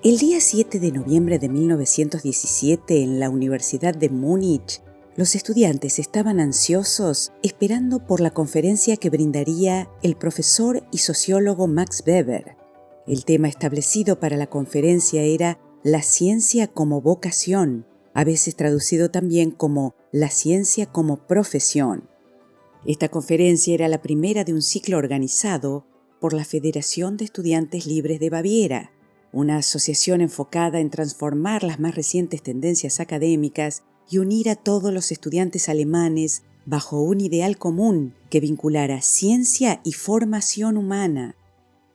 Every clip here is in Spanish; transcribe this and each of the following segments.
El día 7 de noviembre de 1917, en la Universidad de Múnich, los estudiantes estaban ansiosos esperando por la conferencia que brindaría el profesor y sociólogo Max Weber. El tema establecido para la conferencia era la ciencia como vocación, a veces traducido también como la ciencia como profesión. Esta conferencia era la primera de un ciclo organizado por la Federación de Estudiantes Libres de Baviera, una asociación enfocada en transformar las más recientes tendencias académicas y unir a todos los estudiantes alemanes bajo un ideal común que vinculara ciencia y formación humana.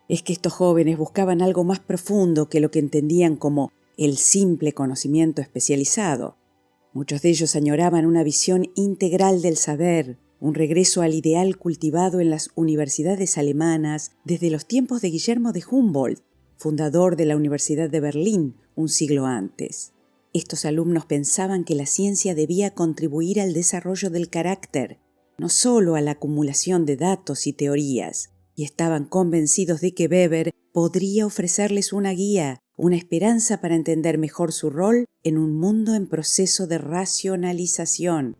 Es que estos jóvenes buscaban algo más profundo que lo que entendían como el simple conocimiento especializado. Muchos de ellos añoraban una visión integral del saber, un regreso al ideal cultivado en las universidades alemanas desde los tiempos de Guillermo de Humboldt, fundador de la Universidad de Berlín un siglo antes. Estos alumnos pensaban que la ciencia debía contribuir al desarrollo del carácter, no solo a la acumulación de datos y teorías, y estaban convencidos de que Weber podría ofrecerles una guía, una esperanza para entender mejor su rol en un mundo en proceso de racionalización.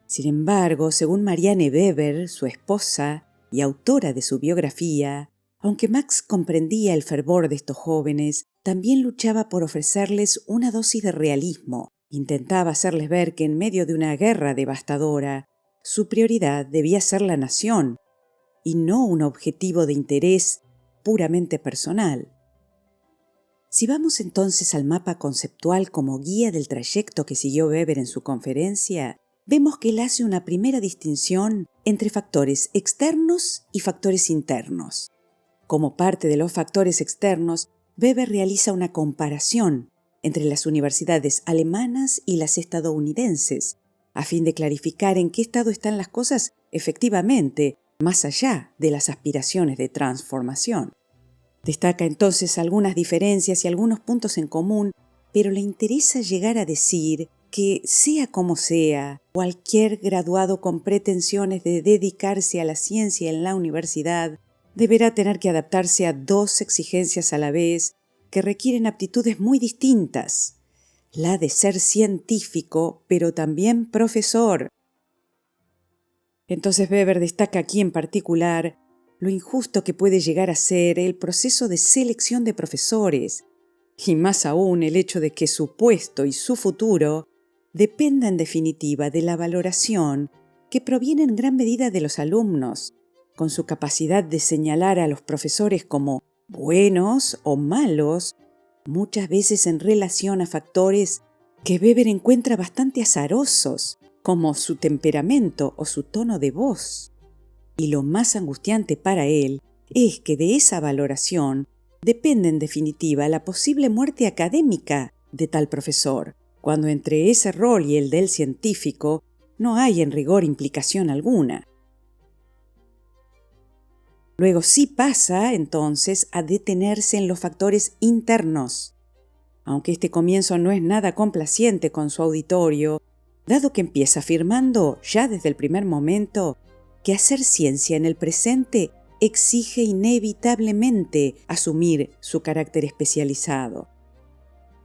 Sin embargo, según Marianne Weber, su esposa y autora de su biografía, aunque Max comprendía el fervor de estos jóvenes, también luchaba por ofrecerles una dosis de realismo. Intentaba hacerles ver que en medio de una guerra devastadora, su prioridad debía ser la nación, y no un objetivo de interés puramente personal. Si vamos entonces al mapa conceptual como guía del trayecto que siguió Weber en su conferencia, vemos que él hace una primera distinción entre factores externos y factores internos. Como parte de los factores externos, Weber realiza una comparación entre las universidades alemanas y las estadounidenses, a fin de clarificar en qué estado están las cosas efectivamente, más allá de las aspiraciones de transformación. Destaca entonces algunas diferencias y algunos puntos en común, pero le interesa llegar a decir que, sea como sea, cualquier graduado con pretensiones de dedicarse a la ciencia en la universidad deberá tener que adaptarse a dos exigencias a la vez que requieren aptitudes muy distintas: la de ser científico, pero también profesor. Entonces Weber destaca aquí en particular lo injusto que puede llegar a ser el proceso de selección de profesores, y más aún el hecho de que su puesto y su futuro dependa en definitiva de la valoración que proviene en gran medida de los alumnos, con su capacidad de señalar a los profesores como buenos o malos, muchas veces en relación a factores que Weber encuentra bastante azarosos, como su temperamento o su tono de voz. Y lo más angustiante para él es que de esa valoración depende en definitiva la posible muerte académica de tal profesor, cuando entre ese rol y el del científico no hay en rigor implicación alguna. Luego sí pasa, entonces, a detenerse en los factores internos. Aunque este comienzo no es nada complaciente con su auditorio, dado que empieza afirmando, ya desde el primer momento, que hacer ciencia en el presente exige inevitablemente asumir su carácter especializado.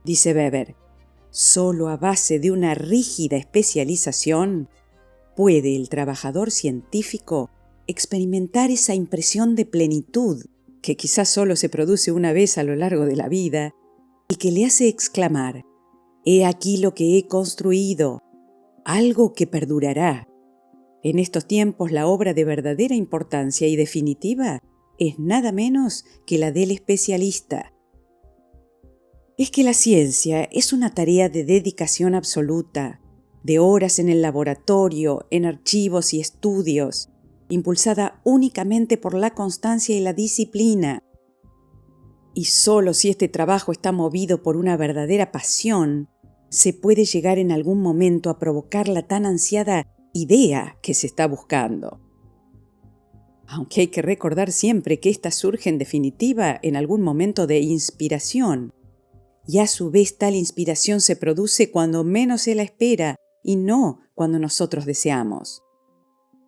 Dice Weber, solo a base de una rígida especialización puede el trabajador científico experimentar esa impresión de plenitud que quizás solo se produce una vez a lo largo de la vida y que le hace exclamar: «He aquí lo que he construido, algo que perdurará». En estos tiempos la obra de verdadera importancia y definitiva es nada menos que la del especialista. Es que la ciencia es una tarea de dedicación absoluta, de horas en el laboratorio, en archivos y estudios, impulsada únicamente por la constancia y la disciplina. Y solo si este trabajo está movido por una verdadera pasión, se puede llegar en algún momento a provocar la tan ansiada idea que se está buscando. Aunque hay que recordar siempre que ésta surge en definitiva en algún momento de inspiración, y a su vez tal inspiración se produce cuando menos se la espera y no cuando nosotros deseamos.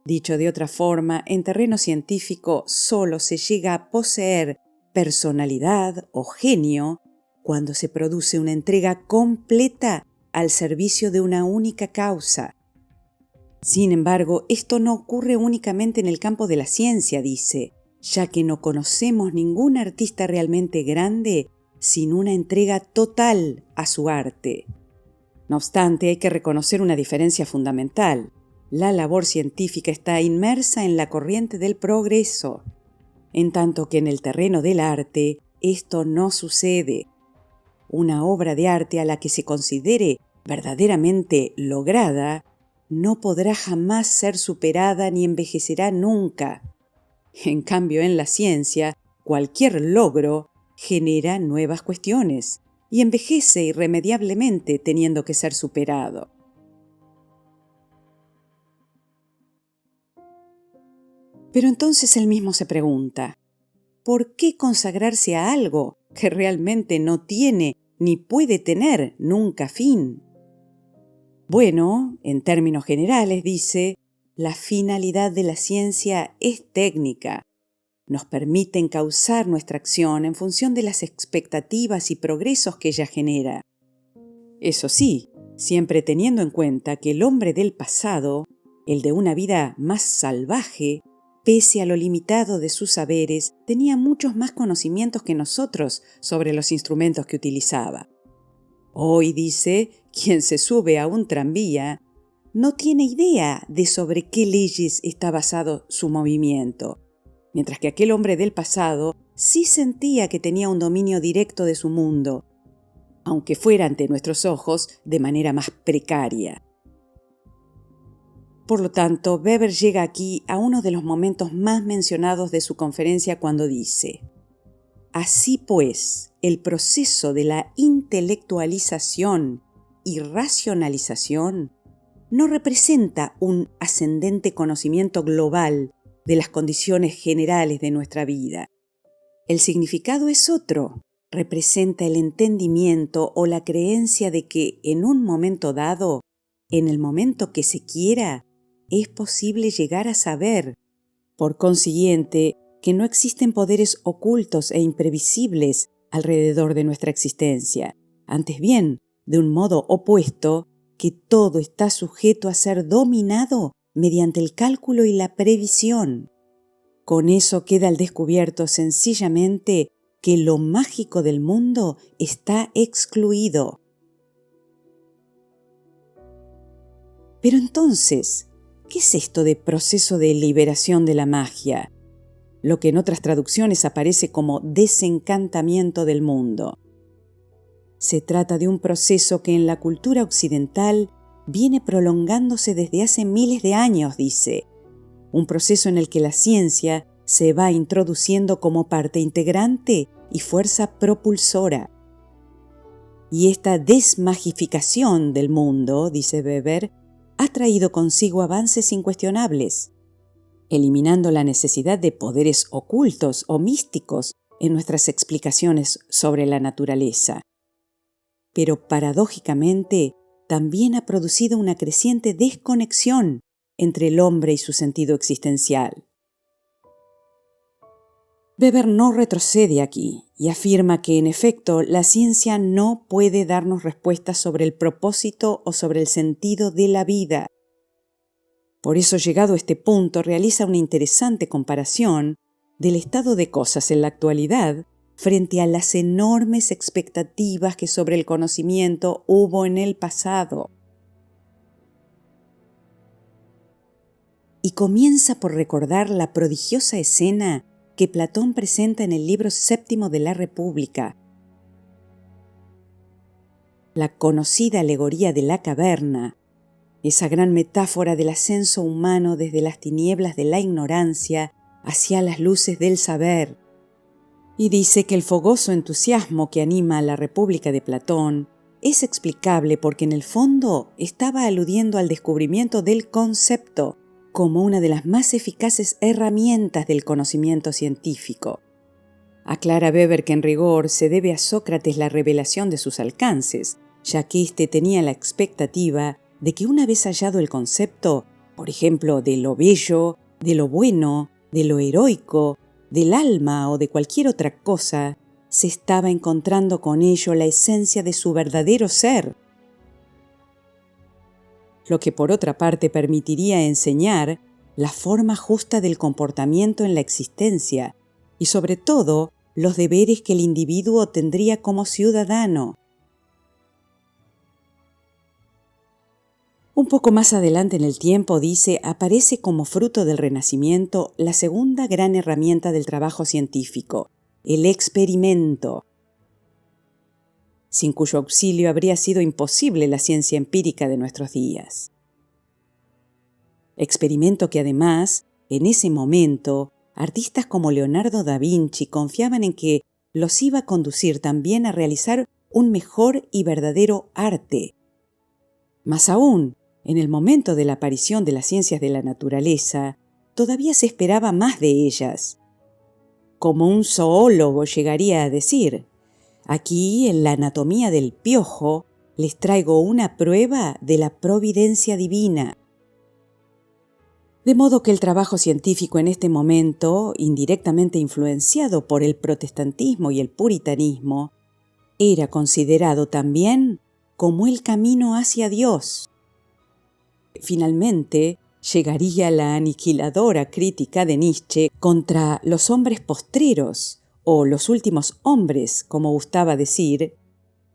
Dicho de otra forma, en terreno científico solo se llega a poseer personalidad o genio cuando se produce una entrega completa al servicio de una única causa. Sin embargo, esto no ocurre únicamente en el campo de la ciencia, dice, ya que no conocemos ningún artista realmente grande sin una entrega total a su arte. No obstante, hay que reconocer una diferencia fundamental. La labor científica está inmersa en la corriente del progreso, en tanto que en el terreno del arte esto no sucede. Una obra de arte a la que se considere verdaderamente lograda no podrá jamás ser superada ni envejecerá nunca. En cambio, en la ciencia, cualquier logro genera nuevas cuestiones y envejece irremediablemente teniendo que ser superado. Pero entonces él mismo se pregunta, ¿por qué consagrarse a algo que realmente no tiene ni puede tener nunca fin? Bueno, en términos generales, dice, la finalidad de la ciencia es técnica. Nos permite encauzar nuestra acción en función de las expectativas y progresos que ella genera. Eso sí, siempre teniendo en cuenta que el hombre del pasado, el de una vida más salvaje, pese a lo limitado de sus saberes, tenía muchos más conocimientos que nosotros sobre los instrumentos que utilizaba. Hoy, dice, quien se sube a un tranvía no tiene idea de sobre qué leyes está basado su movimiento, mientras que aquel hombre del pasado sí sentía que tenía un dominio directo de su mundo, aunque fuera ante nuestros ojos de manera más precaria. Por lo tanto, Weber llega aquí a uno de los momentos más mencionados de su conferencia cuando dice: así pues, el proceso de la intelectualización y racionalización no representa un ascendente conocimiento global de las condiciones generales de nuestra vida. El significado es otro, representa el entendimiento o la creencia de que en un momento dado, en el momento que se quiera, es posible llegar a saber. Por consiguiente, que no existen poderes ocultos e imprevisibles alrededor de nuestra existencia. Antes bien, de un modo opuesto, que todo está sujeto a ser dominado mediante el cálculo y la previsión. Con eso queda al descubierto sencillamente que lo mágico del mundo está excluido. Pero entonces, ¿qué es esto de proceso de liberación de la magia? Lo que en otras traducciones aparece como desencantamiento del mundo. Se trata de un proceso que en la cultura occidental viene prolongándose desde hace miles de años, dice. Un proceso en el que la ciencia se va introduciendo como parte integrante y fuerza propulsora. Y esta desmagificación del mundo, dice Weber, ha traído consigo avances incuestionables, eliminando la necesidad de poderes ocultos o místicos en nuestras explicaciones sobre la naturaleza. Pero paradójicamente, también ha producido una creciente desconexión entre el hombre y su sentido existencial. Weber no retrocede aquí y afirma que, en efecto, la ciencia no puede darnos respuestas sobre el propósito o sobre el sentido de la vida. Por eso, llegado a este punto, realiza una interesante comparación del estado de cosas en la actualidad frente a las enormes expectativas que sobre el conocimiento hubo en el pasado. Y comienza por recordar la prodigiosa escena que Platón presenta en el libro séptimo de la República. La conocida alegoría de la caverna, esa gran metáfora del ascenso humano desde las tinieblas de la ignorancia hacia las luces del saber. Y dice que el fogoso entusiasmo que anima a la República de Platón es explicable porque en el fondo estaba aludiendo al descubrimiento del concepto como una de las más eficaces herramientas del conocimiento científico. Aclara Weber que en rigor se debe a Sócrates la revelación de sus alcances, ya que éste tenía la expectativa de que una vez hallado el concepto, por ejemplo, de lo bello, de lo bueno, de lo heroico, del alma o de cualquier otra cosa, se estaba encontrando con ello la esencia de su verdadero ser, lo que por otra parte permitiría enseñar la forma justa del comportamiento en la existencia y sobre todo los deberes que el individuo tendría como ciudadano. Un poco más adelante en el tiempo, dice, aparece como fruto del Renacimiento la segunda gran herramienta del trabajo científico, el experimento, sin cuyo auxilio habría sido imposible la ciencia empírica de nuestros días. Experimento que además, en ese momento, artistas como Leonardo da Vinci confiaban en que los iba a conducir también a realizar un mejor y verdadero arte. Más aún, en el momento de la aparición de las ciencias de la naturaleza, todavía se esperaba más de ellas. Como un zoólogo llegaría a decir, aquí en la anatomía del piojo les traigo una prueba de la providencia divina. De modo que el trabajo científico en este momento, indirectamente influenciado por el protestantismo y el puritanismo, era considerado también como el camino hacia Dios. Finalmente, llegaría la aniquiladora crítica de Nietzsche contra los hombres postreros, o los últimos hombres, como gustaba decir,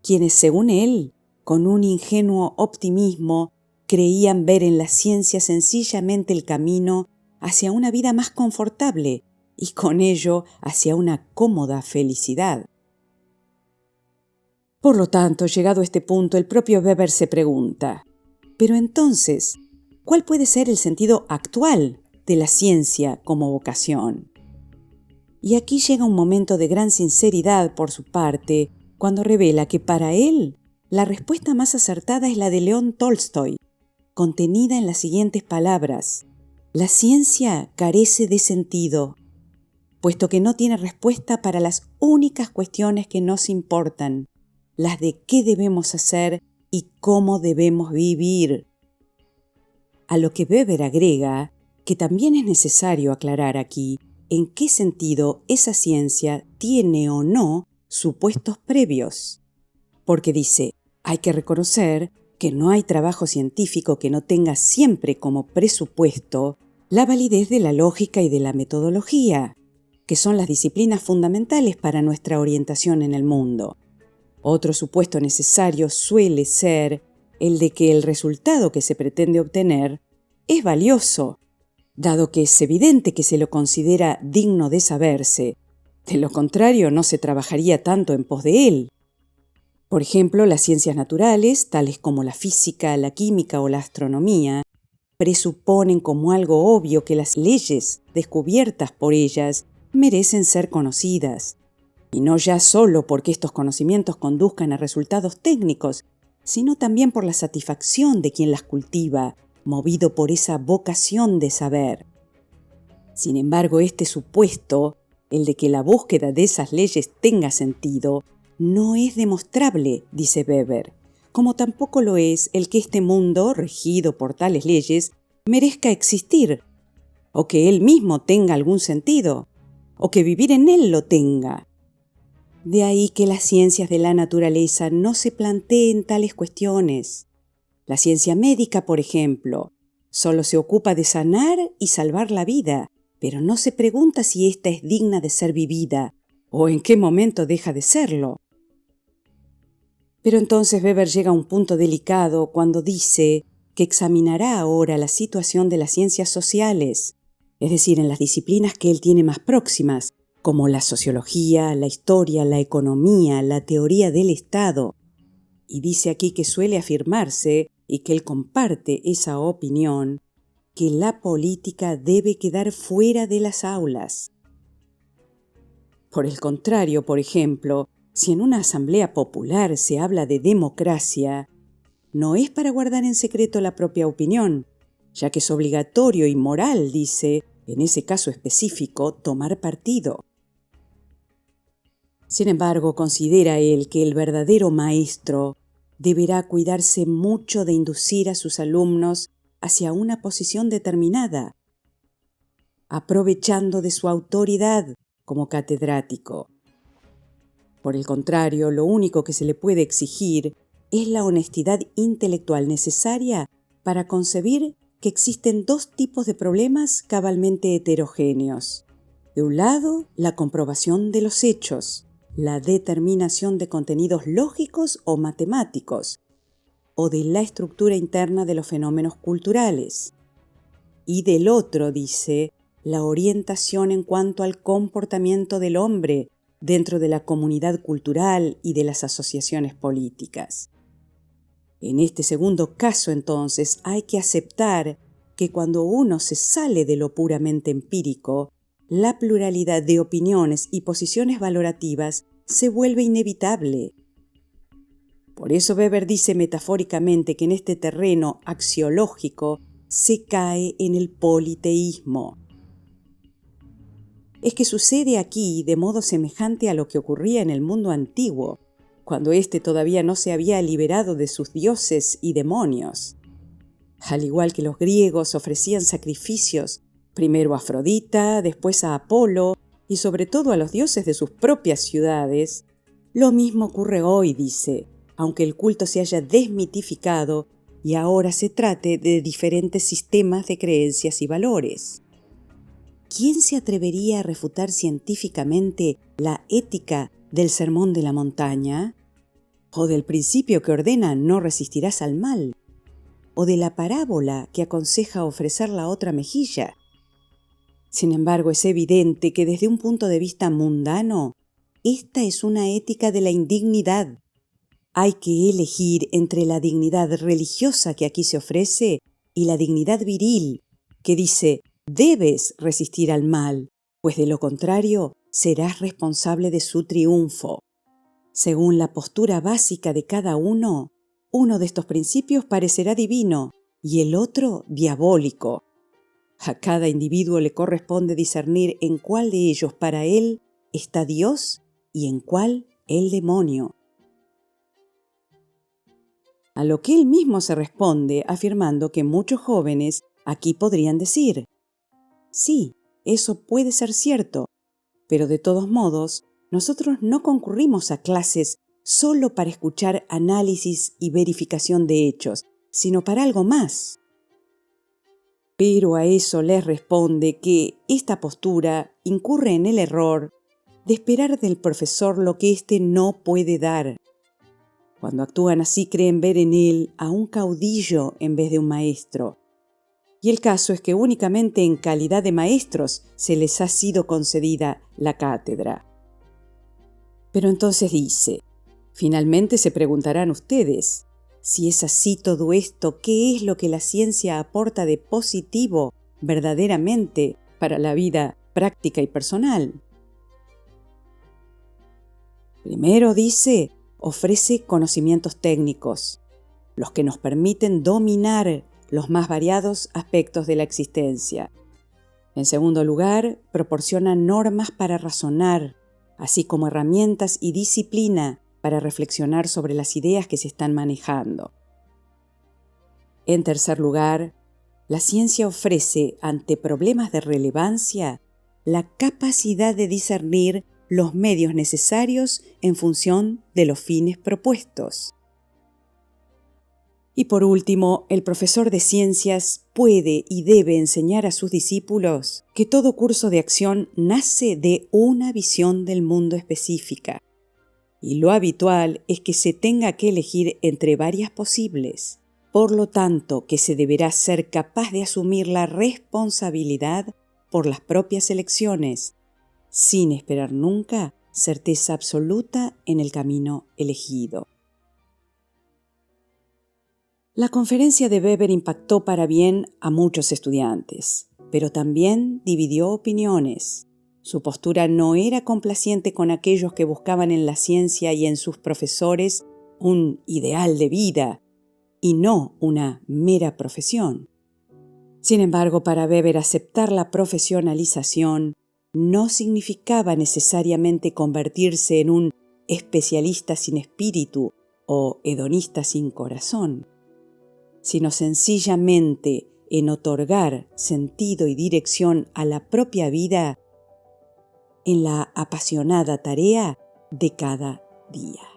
quienes, según él, con un ingenuo optimismo, creían ver en la ciencia sencillamente el camino hacia una vida más confortable y con ello hacia una cómoda felicidad. Por lo tanto, llegado a este punto, el propio Weber se pregunta, pero entonces, ¿cuál puede ser el sentido actual de la ciencia como vocación? Y aquí llega un momento de gran sinceridad por su parte, cuando revela que para él la respuesta más acertada es la de León Tolstoy, contenida en las siguientes palabras: la ciencia carece de sentido, puesto que no tiene respuesta para las únicas cuestiones que nos importan, las de qué debemos hacer y cómo debemos vivir. A lo que Weber agrega que también es necesario aclarar aquí en qué sentido esa ciencia tiene o no supuestos previos. Porque dice, hay que reconocer que no hay trabajo científico que no tenga siempre como presupuesto la validez de la lógica y de la metodología, que son las disciplinas fundamentales para nuestra orientación en el mundo. Otro supuesto necesario suele ser el de que el resultado que se pretende obtener es valioso, dado que es evidente que se lo considera digno de saberse. De lo contrario, no se trabajaría tanto en pos de él. Por ejemplo, las ciencias naturales, tales como la física, la química o la astronomía, presuponen como algo obvio que las leyes descubiertas por ellas merecen ser conocidas. Y no ya solo porque estos conocimientos conduzcan a resultados técnicos, sino también por la satisfacción de quien las cultiva, movido por esa vocación de saber. Sin embargo, este supuesto, el de que la búsqueda de esas leyes tenga sentido, no es demostrable, dice Weber, como tampoco lo es el que este mundo, regido por tales leyes, merezca existir, o que él mismo tenga algún sentido, o que vivir en él lo tenga. De ahí que las ciencias de la naturaleza no se planteen tales cuestiones. La ciencia médica, por ejemplo, solo se ocupa de sanar y salvar la vida, pero no se pregunta si ésta es digna de ser vivida o en qué momento deja de serlo. Pero entonces Weber llega a un punto delicado cuando dice que examinará ahora la situación de las ciencias sociales, es decir, en las disciplinas que él tiene más próximas, como la sociología, la historia, la economía, la teoría del Estado. Y dice aquí que suele afirmarse, y que él comparte esa opinión, que la política debe quedar fuera de las aulas. Por el contrario, por ejemplo, si en una asamblea popular se habla de democracia, no es para guardar en secreto la propia opinión, ya que es obligatorio y moral, dice, en ese caso específico, tomar partido. Sin embargo, considera él que el verdadero maestro deberá cuidarse mucho de inducir a sus alumnos hacia una posición determinada, aprovechando de su autoridad como catedrático. Por el contrario, lo único que se le puede exigir es la honestidad intelectual necesaria para concebir que existen dos tipos de problemas cabalmente heterogéneos. De un lado, la comprobación de los hechos, la determinación de contenidos lógicos o matemáticos, o de la estructura interna de los fenómenos culturales. Y del otro, dice, la orientación en cuanto al comportamiento del hombre dentro de la comunidad cultural y de las asociaciones políticas. En este segundo caso, entonces, hay que aceptar que cuando uno se sale de lo puramente empírico, la pluralidad de opiniones y posiciones valorativas se vuelve inevitable. Por eso Weber dice metafóricamente que en este terreno axiológico se cae en el politeísmo. Es que sucede aquí de modo semejante a lo que ocurría en el mundo antiguo, cuando éste todavía no se había liberado de sus dioses y demonios. Al igual que los griegos ofrecían sacrificios, primero a Afrodita, después a Apolo y sobre todo a los dioses de sus propias ciudades, lo mismo ocurre hoy, dice, aunque el culto se haya desmitificado y ahora se trate de diferentes sistemas de creencias y valores. ¿Quién se atrevería a refutar científicamente la ética del Sermón de la Montaña? ¿O del principio que ordena no resistirás al mal? ¿O de la parábola que aconseja ofrecer la otra mejilla? Sin embargo, es evidente que desde un punto de vista mundano, esta es una ética de la indignidad. Hay que elegir entre la dignidad religiosa que aquí se ofrece y la dignidad viril, que dice, debes resistir al mal, pues de lo contrario serás responsable de su triunfo. Según la postura básica de cada uno de estos principios parecerá divino y el otro diabólico. A cada individuo le corresponde discernir en cuál de ellos para él está Dios y en cuál el demonio. A lo que él mismo se responde afirmando que muchos jóvenes aquí podrían decir, sí, eso puede ser cierto, pero de todos modos, nosotros no concurrimos a clases solo para escuchar análisis y verificación de hechos, sino para algo más. Pero a eso les responde que esta postura incurre en el error de esperar del profesor lo que éste no puede dar. Cuando actúan así creen ver en él a un caudillo en vez de un maestro. Y el caso es que únicamente en calidad de maestros se les ha sido concedida la cátedra. Pero entonces dice, finalmente se preguntarán ustedes, si es así todo esto, ¿qué es lo que la ciencia aporta de positivo verdaderamente para la vida práctica y personal? Primero dice, ofrece conocimientos técnicos, los que nos permiten dominar los más variados aspectos de la existencia. En segundo lugar, proporciona normas para razonar, así como herramientas y disciplina para reflexionar sobre las ideas que se están manejando. En tercer lugar, la ciencia ofrece, ante problemas de relevancia, la capacidad de discernir los medios necesarios en función de los fines propuestos. Y por último, el profesor de ciencias puede y debe enseñar a sus discípulos que todo curso de acción nace de una visión del mundo específica. Y lo habitual es que se tenga que elegir entre varias posibles. Por lo tanto, que se deberá ser capaz de asumir la responsabilidad por las propias elecciones, sin esperar nunca certeza absoluta en el camino elegido. La conferencia de Weber impactó para bien a muchos estudiantes, pero también dividió opiniones. Su postura no era complaciente con aquellos que buscaban en la ciencia y en sus profesores un ideal de vida y no una mera profesión. Sin embargo, para Weber aceptar la profesionalización no significaba necesariamente convertirse en un especialista sin espíritu o hedonista sin corazón, sino sencillamente en otorgar sentido y dirección a la propia vida en la apasionada tarea de cada día.